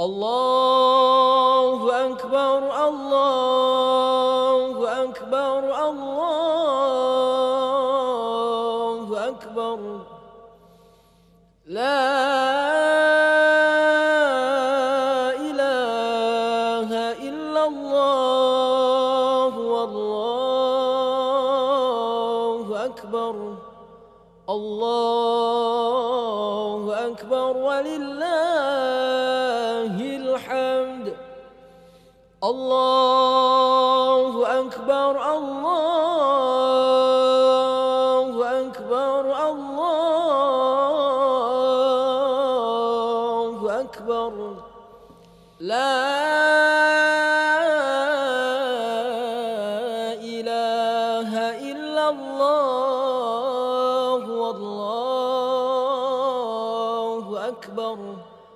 الله أكبر الله أكبر الله أكبر لا إله إلا الله والله أكبر الله أكبر ولله الحمد الله أكبر الله أكبر الله أكبر لا